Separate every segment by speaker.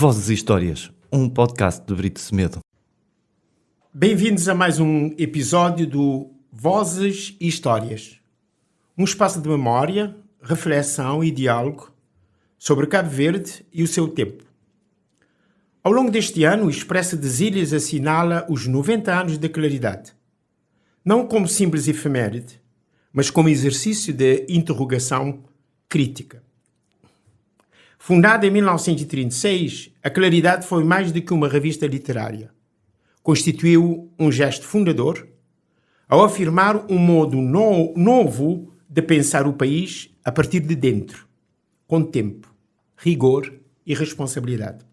Speaker 1: Vozes e Histórias, um podcast de Brito Semedo.
Speaker 2: Bem-vindos a mais um episódio do Vozes e Histórias, um espaço de memória, reflexão e diálogo sobre Cabo Verde e o seu tempo. Ao longo deste ano, o Expresso das Ilhas assinala os 90 anos da Claridade, não como simples efeméride, mas como exercício de interrogação crítica. Fundada em 1936, a Claridade foi mais do que uma revista literária. Constituiu um gesto fundador ao afirmar um modo novo de pensar o país a partir de dentro, com tempo, rigor e responsabilidade.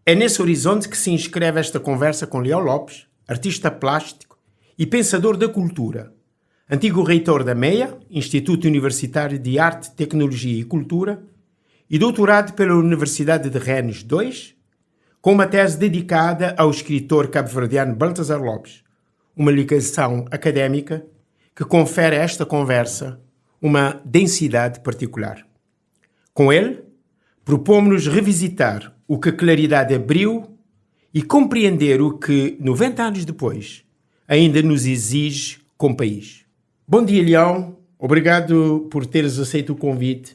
Speaker 2: É nesse horizonte que se inscreve esta conversa com Leão Lopes, artista plástico e pensador da cultura, antigo reitor da MEA, Instituto Universitário de Arte, Tecnologia e Cultura, e doutorado pela Universidade de Rennes II, com uma tese dedicada ao escritor cabo-verdiano Baltasar Lopes, uma ligação académica que confere a esta conversa uma densidade particular. Com ele, propomos-nos revisitar o que a Claridade abriu e compreender o que, 90 anos depois, ainda nos exige como país. Bom dia, Leão. Obrigado por teres aceito o convite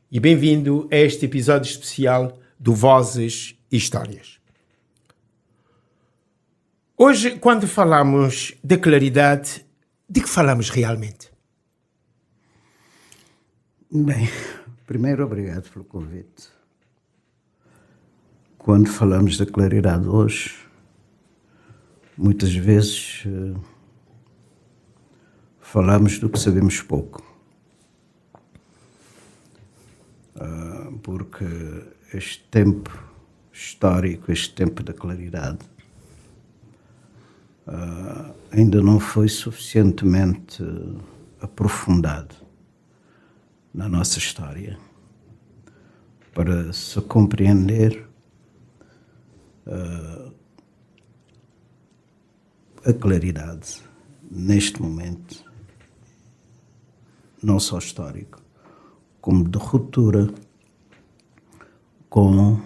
Speaker 2: e bem-vindo a este episódio especial do Vozes e Histórias. Hoje, quando falamos de Claridade, de que falamos realmente?
Speaker 3: Bem, primeiro, obrigado pelo convite. Quando falamos da Claridade hoje, muitas vezes falamos do que sabemos pouco. Porque este tempo histórico, este tempo da Claridade, ainda não foi suficientemente aprofundado na nossa história para se compreender a Claridade neste momento, não só histórico, como de ruptura com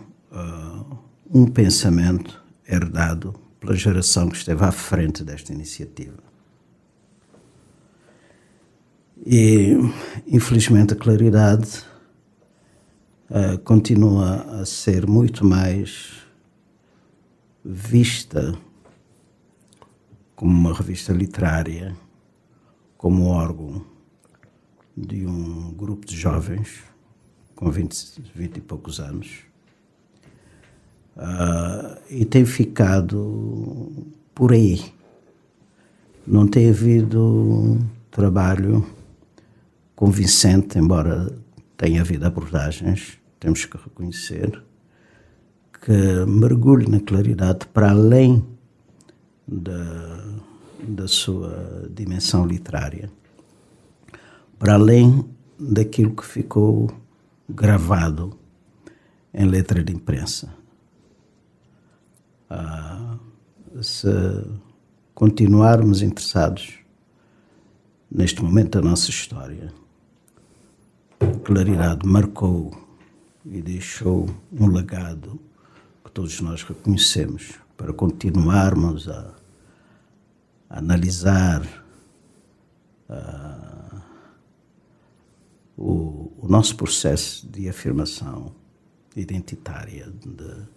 Speaker 3: um pensamento herdado pela geração que esteve à frente desta iniciativa. E, infelizmente, a Claridade continua a ser muito mais vista como uma revista literária, como órgão de um grupo de jovens com 20 e poucos anos, e tem ficado por aí. Não tem havido trabalho convincente, embora tenha havido abordagens, temos que reconhecer, que mergulhe na Claridade para além da sua dimensão literária, para além daquilo que ficou gravado em letra de imprensa. Se continuarmos interessados neste momento da nossa história, a Claridade marcou e deixou um legado que todos nós reconhecemos para continuarmos a analisar o nosso processo de afirmação identitária, de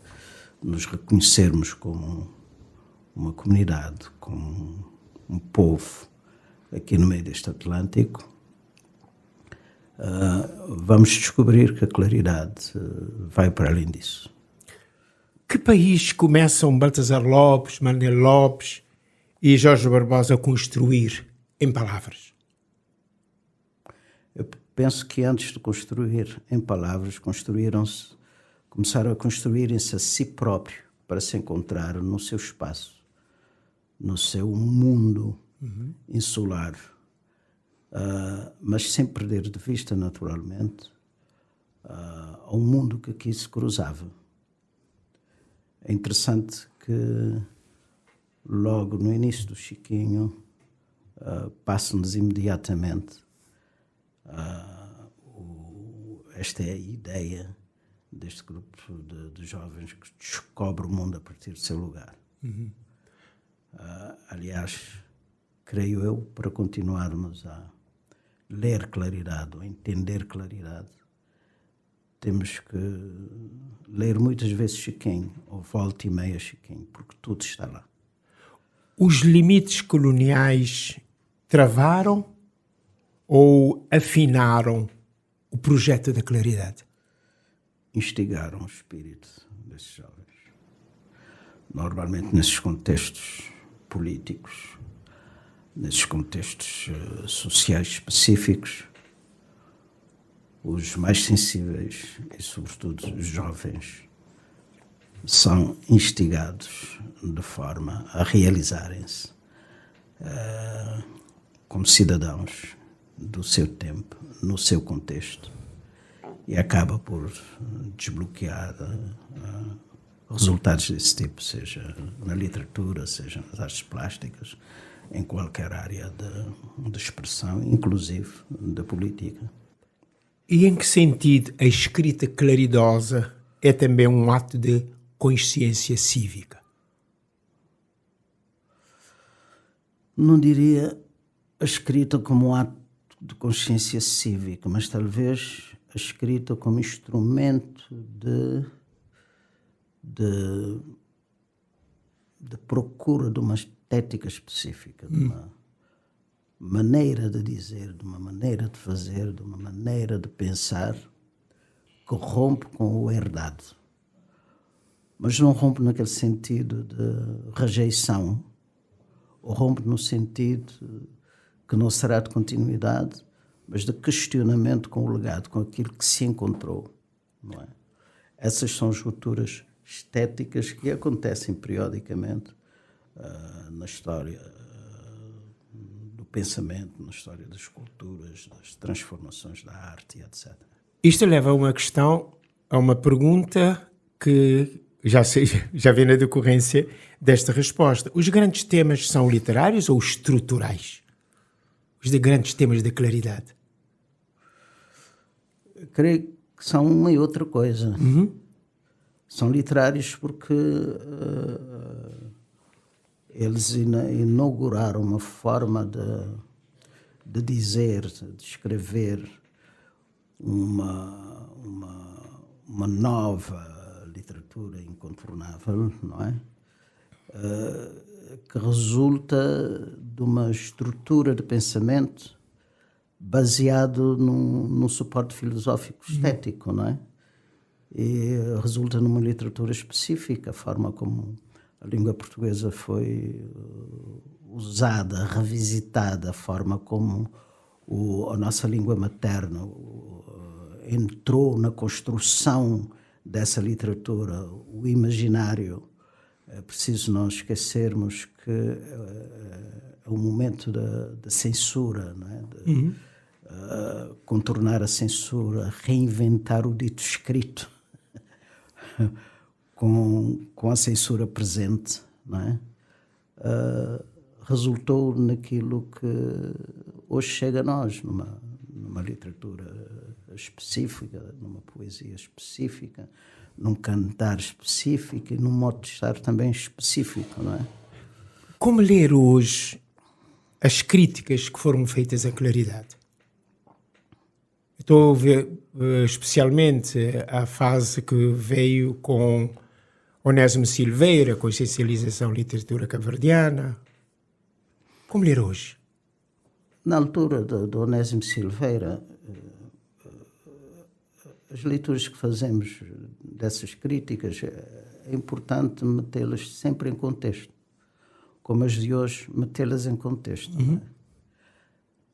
Speaker 3: nos reconhecermos como uma comunidade, como um povo aqui no meio deste Atlântico. Vamos descobrir que a Claridade vai para além disso.
Speaker 2: Que país começam Baltasar Lopes, Manuel Lopes e Jorge Barbosa a construir em palavras?
Speaker 3: Eu penso que antes de construir em palavras, começaram a construírem-se a si próprio para se encontrar no seu espaço, no seu mundo insular, mas sem perder de vista, naturalmente, ao mundo que aqui se cruzava. É interessante que logo no início do Chiquinho passa-nos imediatamente esta é a ideia deste grupo de jovens que descobre o mundo a partir do seu lugar. Aliás, creio eu, para continuarmos a ler claridade, ou entender claridade, temos que ler muitas vezes Chiquinho, ou volta e meia Chiquinho, porque tudo está lá.
Speaker 2: Os limites coloniais travaram ou afinaram o projeto da claridade?
Speaker 3: Instigaram o espírito desses jovens. Normalmente nesses contextos políticos, nesses contextos sociais específicos, os mais sensíveis e, sobretudo, os jovens, são instigados de forma a realizarem-se como cidadãos do seu tempo, no seu contexto, e acaba por desbloquear resultados desse tipo, seja na literatura, seja nas artes plásticas, em qualquer área de expressão, inclusive da política.
Speaker 2: E em que sentido a escrita claridosa é também um ato de consciência cívica?
Speaker 3: Não diria a escrita como um ato de consciência cívica, mas talvez a escrita como instrumento de procura de uma estética específica, de uma maneira de dizer, de uma maneira de fazer, de uma maneira de pensar que rompe com o herdado. Mas não rompe naquele sentido de rejeição, ou rompe no sentido que não será de continuidade, mas de questionamento com o legado, com aquilo que se encontrou, não é? Essas são as rupturas estéticas que acontecem periodicamente na história do pensamento, na história das culturas, das transformações da arte, etc.
Speaker 2: Isto leva a uma questão, a uma pergunta que já vem na decorrência desta resposta. Os grandes temas são literários ou estruturais? Os grandes temas da claridade?
Speaker 3: Creio que são uma e outra coisa. São literários porque eles inauguraram uma forma de dizer, de escrever uma nova literatura incontornável, não é? Que resulta de uma estrutura de pensamento baseado num suporte filosófico estético, não é? E resulta numa literatura específica, a forma como a língua portuguesa foi usada, revisitada, a forma como a nossa língua materna entrou na construção dessa literatura, o imaginário. É preciso não esquecermos que é um momento da censura, não é? Contornar a censura, reinventar o dito escrito com a censura presente, não é? Resultou naquilo que hoje chega a nós, numa literatura específica, numa poesia específica, num cantar específico e num modo de estar também específico, não é?
Speaker 2: Como ler hoje as críticas que foram feitas à claridade? Estou a ver especialmente a fase que veio com Onésimo Silveira, com a essencialização da literatura cabo-verdiana. Como ler hoje?
Speaker 3: Na altura do Onésimo Silveira, as leituras que fazemos dessas críticas, é importante metê-las sempre em contexto. Como as de hoje, metê-las em contexto. Não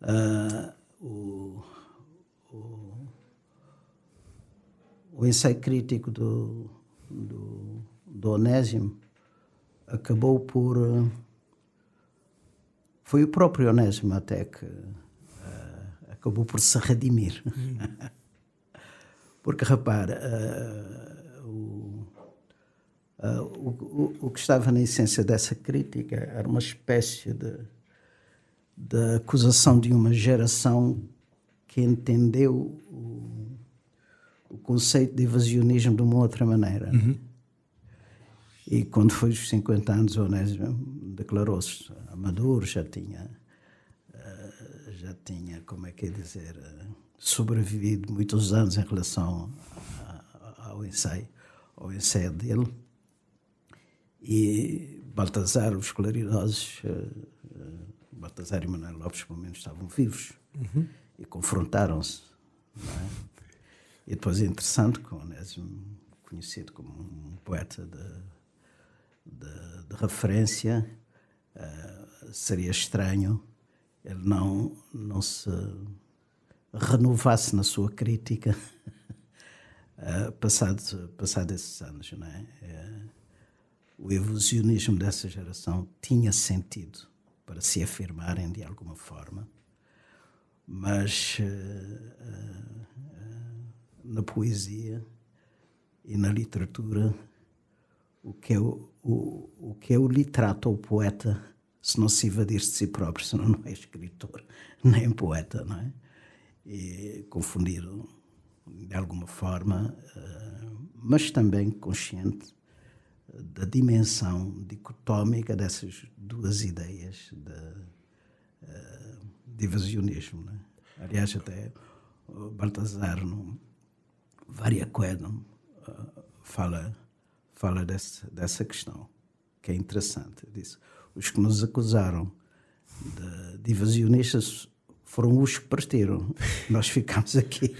Speaker 3: é? O ensaio crítico do Onésimo acabou por... Foi o próprio Onésimo até que acabou por se redimir. Porque, repara, o que estava na essência dessa crítica era uma espécie de acusação de uma geração que entendeu o conceito de evasionismo de uma outra maneira. E quando foi os 50 anos, o Onésimo declarou-se maduro, já tinha, como é que é dizer, sobrevivido muitos anos em relação ao ensaio dele. E Baltazar, os claridosos, Baltazar e Manuel Lopes, pelo menos, estavam vivos e confrontaram-se. Não é? E depois é interessante que o Onésimo, conhecido como um poeta de referência, seria estranho ele não se renovasse na sua crítica passado esses anos. Não é? O evolucionismo dessa geração tinha sentido para se afirmarem de alguma forma, mas na poesia e na literatura, o que é o literato ou o poeta, se não se evadir de si próprio, senão não é escritor, nem poeta, não é? E confundiram de alguma forma, mas também consciente da dimensão dicotómica dessas duas ideias de evasionismo. Não é? Aliás, até Baltazar, no Varia Quaedam, fala dessa questão, que é interessante. Disse, os que nos acusaram de evasionistas foram os que partiram. Nós ficamos aqui.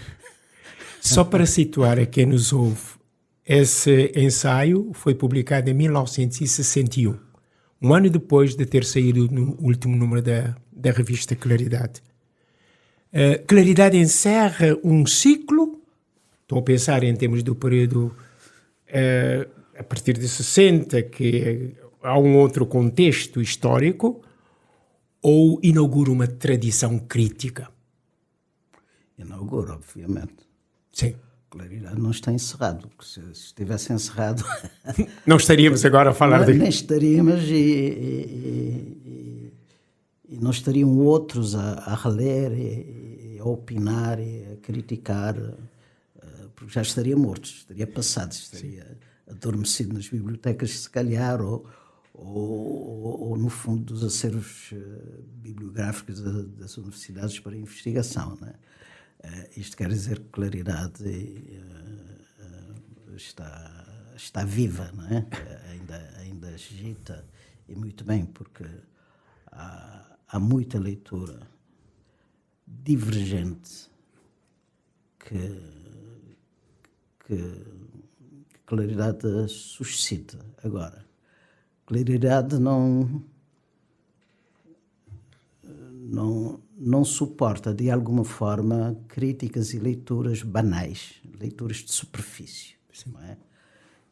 Speaker 2: Só para situar a quem nos ouve, esse ensaio foi publicado em 1961, um ano depois de ter saído no último número da revista Claridade. Claridade encerra um ciclo, estou a pensar em termos do período a partir de 60, que há um outro contexto histórico, ou inaugura uma tradição crítica?
Speaker 3: Inaugura, obviamente.
Speaker 2: Sim.
Speaker 3: Claridade não está encerrado, porque se estivesse encerrado...
Speaker 2: Não estaríamos agora a falar
Speaker 3: Nem estaríamos e não estariam outros a reler e a opinar e a criticar, porque já estaria morto, estaria passado, estaria adormecido nas bibliotecas, se calhar, ou no fundo dos acervos bibliográficos das universidades para investigação, não é? Isto quer dizer que Claridade está viva, não é? Ainda agita, e muito bem, porque há muita leitura divergente que Claridade suscita. Agora, Claridade não suporta, de alguma forma, críticas e leituras banais, leituras de superfície. Não é?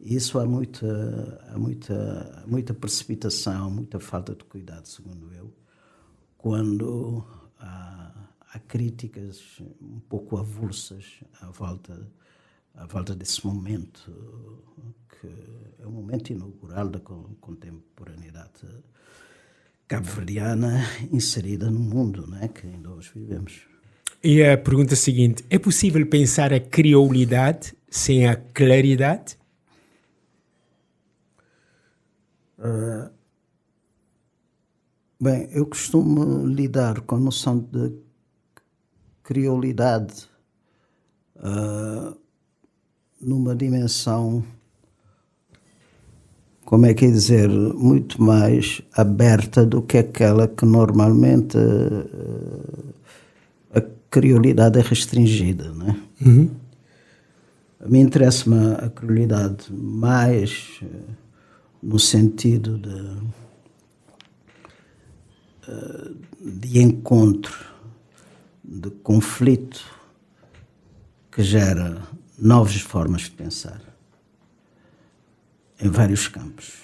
Speaker 3: Isso há muita precipitação, muita falta de cuidado, segundo eu, quando há críticas um pouco avulsas à volta desse momento, que é um momento inaugural da contemporaneidade cabo-verdiana inserida no mundo, não é? Que ainda hoje vivemos.
Speaker 2: E a pergunta seguinte, é possível pensar a criolidade sem a claridade?
Speaker 3: Bem, eu costumo lidar com a noção de criolidade numa dimensão, como é que é dizer, muito mais aberta do que aquela que normalmente a criolidade é restringida, não é? A mim interessa-me a criolidade mais no sentido de encontro, de conflito, que gera novas formas de pensar em vários campos,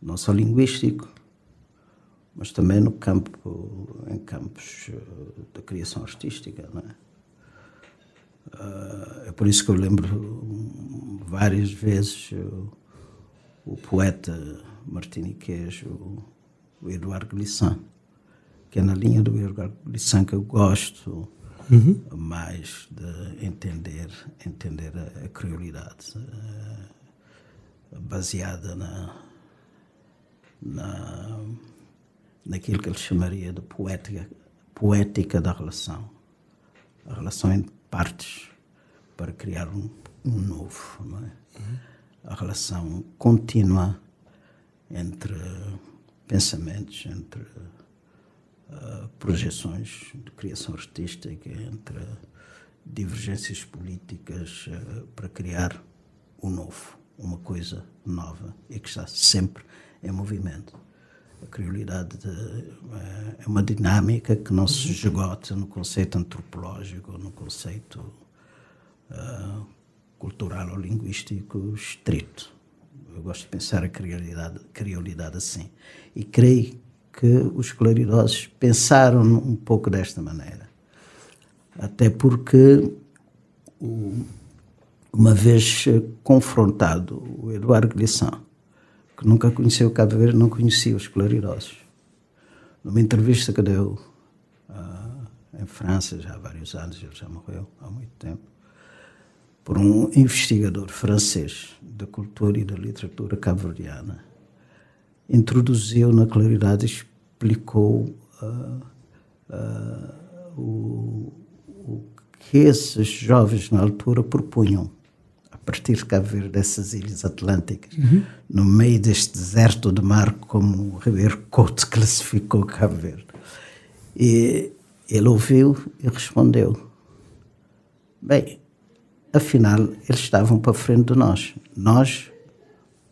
Speaker 3: não só linguístico, mas também em campos da criação artística, não é? É por isso que eu lembro várias vezes o poeta martiniquês, o Edouard Glissant, que é na linha do Edouard Glissant que eu gosto mais de entender a criolidade, baseada naquilo que ele chamaria de poética da relação. A relação em partes para criar um novo, não é? A relação contínua entre pensamentos, entre projeções de criação artística, entre divergências políticas, para criar o novo, uma coisa nova e que está sempre em movimento. A criolidade é uma dinâmica que não se esgota no conceito antropológico, no conceito cultural ou linguístico estrito. Eu gosto de pensar a criolidade assim. E creio que os claridosos pensaram um pouco desta maneira. Até porque, uma vez confrontado, o Eduardo Glissant, que nunca conheceu Cabo Verde, não conhecia os claridosos. Numa entrevista que deu em França, já há vários anos, ele já morreu há muito tempo, por um investigador francês da cultura e da literatura cabo-verdiana, introduziu na claridade e explicou o que esses jovens na altura propunham, a partir de Cabo Verde, dessas ilhas atlânticas, no meio deste deserto de mar, como o Ribeiro Couto classificou Cabo Verde. E ele ouviu e respondeu: bem, afinal, eles estavam para frente de nós,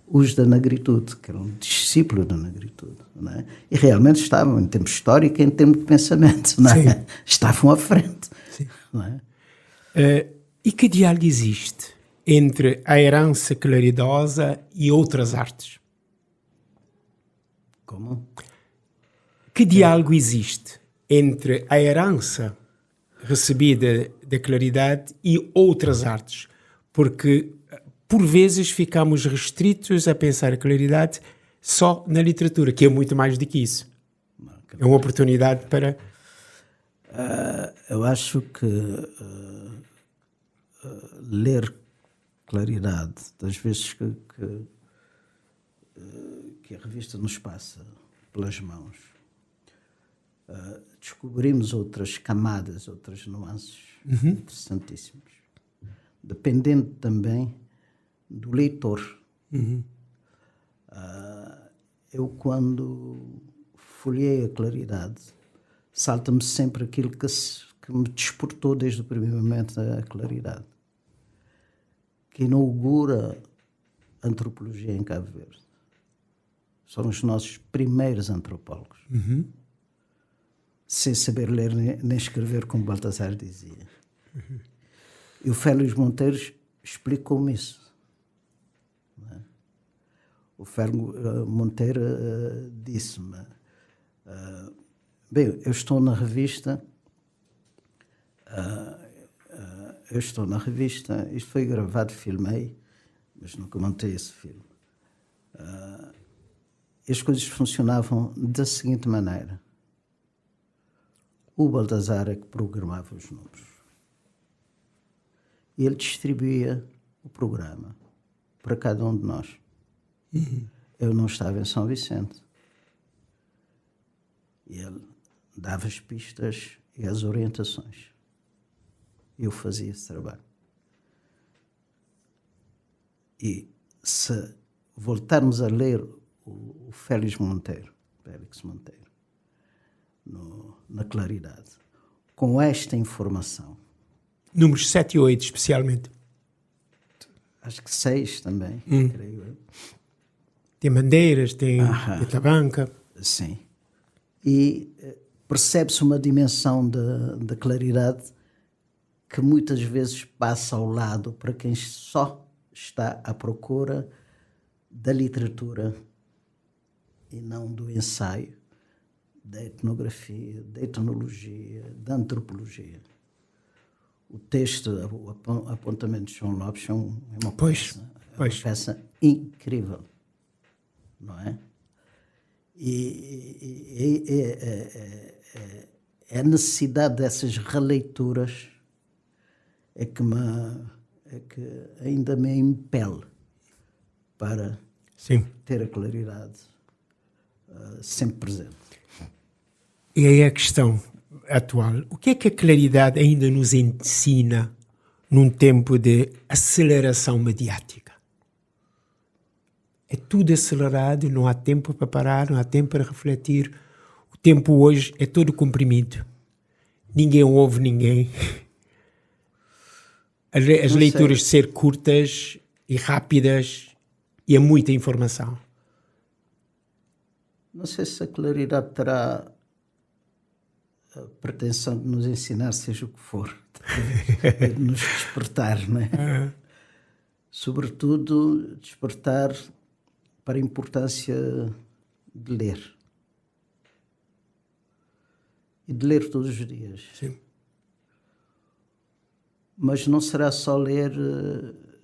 Speaker 3: os da negritude, que eram discípulos da negritude, não é? E realmente estavam, em termos históricos e em termos de pensamento, não é? Estavam à frente.
Speaker 2: Sim.
Speaker 3: Não é?
Speaker 2: E que diálogo existe entre a herança claridosa e outras artes?
Speaker 3: Como?
Speaker 2: Que diálogo existe entre a herança recebida da claridade e outras artes? Porque, por vezes, ficamos restritos a pensar a claridade só na literatura, que é muito mais do que isso. É uma oportunidade para...
Speaker 3: Eu acho que ler claridade, das vezes que a revista nos passa pelas mãos, descobrimos outras camadas, outras nuances interessantíssimas. Dependendo também do leitor. Eu, quando folhei a claridade, salta-me sempre aquilo que me despertou desde o primeiro momento a claridade, que inaugura a antropologia em Cabo Verde. São os nossos primeiros antropólogos. Sem saber ler nem escrever, como Baltazar dizia. E o Félix Monteiro explicou-me isso. Não é? O Félix Monteiro disse-me: bem, eu estou na revista, isto foi gravado, filmei, mas nunca montei esse filme. As coisas funcionavam da seguinte maneira: o Baltazar é que programava os números. E ele distribuía o programa para cada um de nós. Eu não estava em São Vicente. E ele dava as pistas e as orientações. Eu fazia esse trabalho. E se voltarmos a ler o Félix Monteiro, na Claridade, com esta informação,
Speaker 2: Números 7 e 8, especialmente.
Speaker 3: acho que 6 também, creio eu.
Speaker 2: Tem bandeiras, tem tabanca.
Speaker 3: Sim. E percebe-se uma dimensão da claridade que muitas vezes passa ao lado para quem só está à procura da literatura e não do ensaio, da etnografia, da etnologia, da antropologia. O texto, o apontamento de João Lopes é uma peça incrível, não é? E é a necessidade dessas releituras é que ainda me impele para
Speaker 2: Sim.
Speaker 3: ter a claridade sempre presente.
Speaker 2: E aí a questão atual, o que é que a claridade ainda nos ensina num tempo de aceleração mediática? É tudo acelerado, não há tempo para parar, não há tempo para refletir. O tempo hoje é todo comprimido. Ninguém ouve ninguém. As leituras de ser curtas e rápidas e há muita informação.
Speaker 3: Não sei se a claridade terá a pretensão de nos ensinar seja o que for, de nos despertar, não é? Sobretudo, despertar para a importância de ler. E de ler todos os dias.
Speaker 2: Sim.
Speaker 3: Mas não será só ler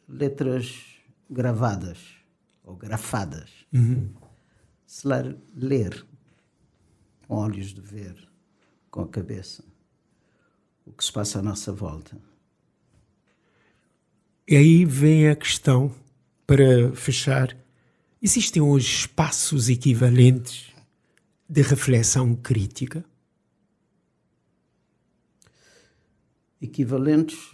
Speaker 3: letras gravadas ou grafadas. Será ler com olhos de ver, com a cabeça, o que se passa à nossa volta.
Speaker 2: E aí vem a questão, para fechar, existem hoje espaços equivalentes de reflexão crítica?
Speaker 3: Equivalentes,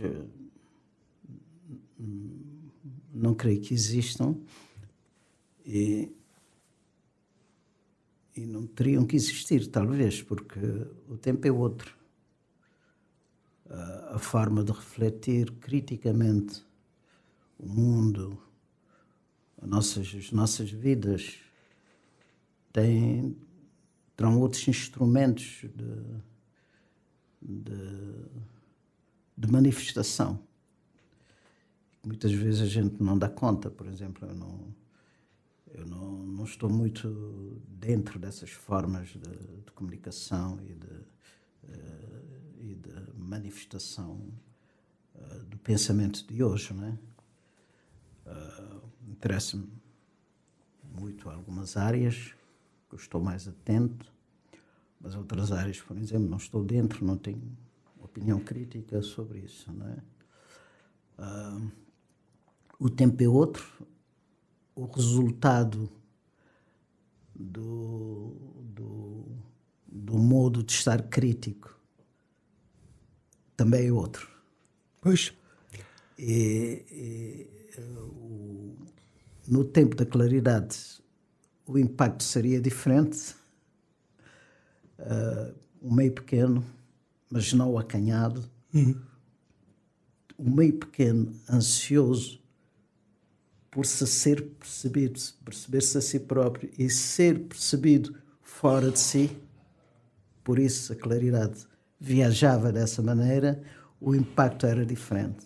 Speaker 3: não creio que existam e não teriam que existir, talvez, porque o tempo é outro. A forma de refletir criticamente o mundo, as nossas vidas, terão outros instrumentos de manifestação. Muitas vezes a gente não dá conta. Por exemplo, eu não estou muito dentro dessas formas de comunicação e de manifestação do pensamento de hoje, não é? Interessa-me muito algumas áreas que eu estou mais atento, mas outras áreas, por exemplo, não estou dentro, não tenho opinião crítica sobre isso, não é? O tempo é outro, o resultado do modo de estar crítico também é outro.
Speaker 2: Pois.
Speaker 3: No tempo da claridade, o impacto seria diferente, um meio pequeno, mas não acanhado, um meio pequeno, ansioso, por se ser percebido, perceber-se a si próprio e ser percebido fora de si. Por isso a claridade viajava dessa maneira, o impacto era diferente.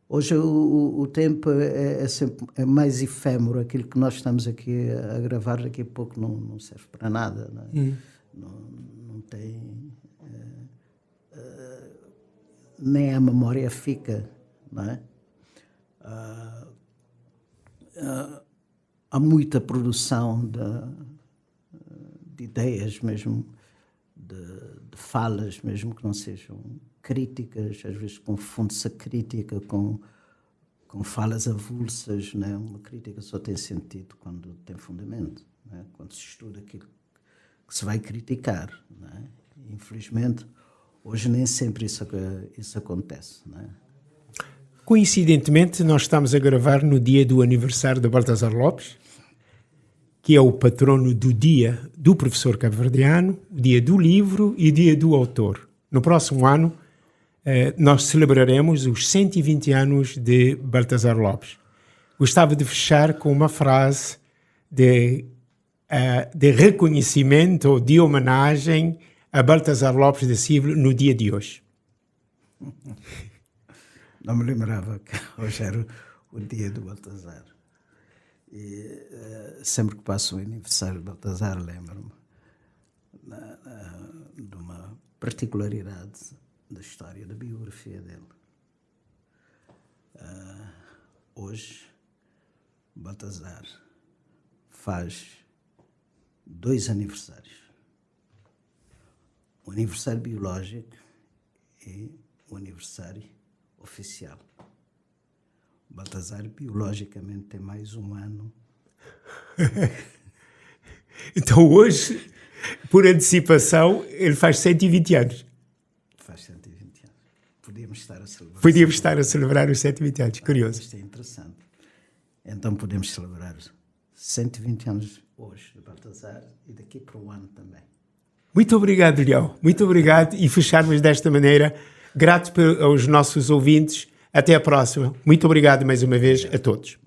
Speaker 3: Hoje o tempo é mais efêmero, aquilo que nós estamos aqui a gravar daqui a pouco não serve para nada, não é? Não tem... nem a memória fica, não é? Há muita produção de ideias mesmo, de falas mesmo que não sejam críticas. Às vezes confunde-se a crítica com falas avulsas, não é? Uma crítica só tem sentido quando tem fundamento, não é? Quando se estuda aquilo que se vai criticar, não é? Infelizmente, hoje nem sempre isso acontece, não é?
Speaker 2: Coincidentemente, nós estamos a gravar no dia do aniversário de Baltasar Lopes, que é o patrono do dia do professor cabo-verdiano, o dia do livro e o dia do autor. No próximo ano, nós celebraremos os 120 anos de Baltasar Lopes. Gostava de fechar com uma frase de reconhecimento ou de homenagem a Baltasar Lopes da Silva no dia de hoje.
Speaker 3: Não me lembrava que hoje era o dia do Baltasar. E sempre que passo o aniversário de Baltasar, lembro-me de uma particularidade da história, da biografia dele. Hoje, Baltasar faz 2 aniversários. o aniversário biológico e o aniversário oficial. O Baltazar, biologicamente, tem mais um ano.
Speaker 2: Então hoje, por antecipação, ele faz 120 anos.
Speaker 3: Faz 120 anos. Podíamos estar a celebrar.
Speaker 2: Podíamos estar a celebrar os 120 anos, curioso.
Speaker 3: Isto é interessante. Então podemos celebrar 120 anos hoje de Baltazar e daqui para um ano também.
Speaker 2: Muito obrigado, Leão. Muito obrigado. E fecharmos desta maneira. Grato aos nossos ouvintes. Até a próxima. Muito obrigado mais uma vez a todos.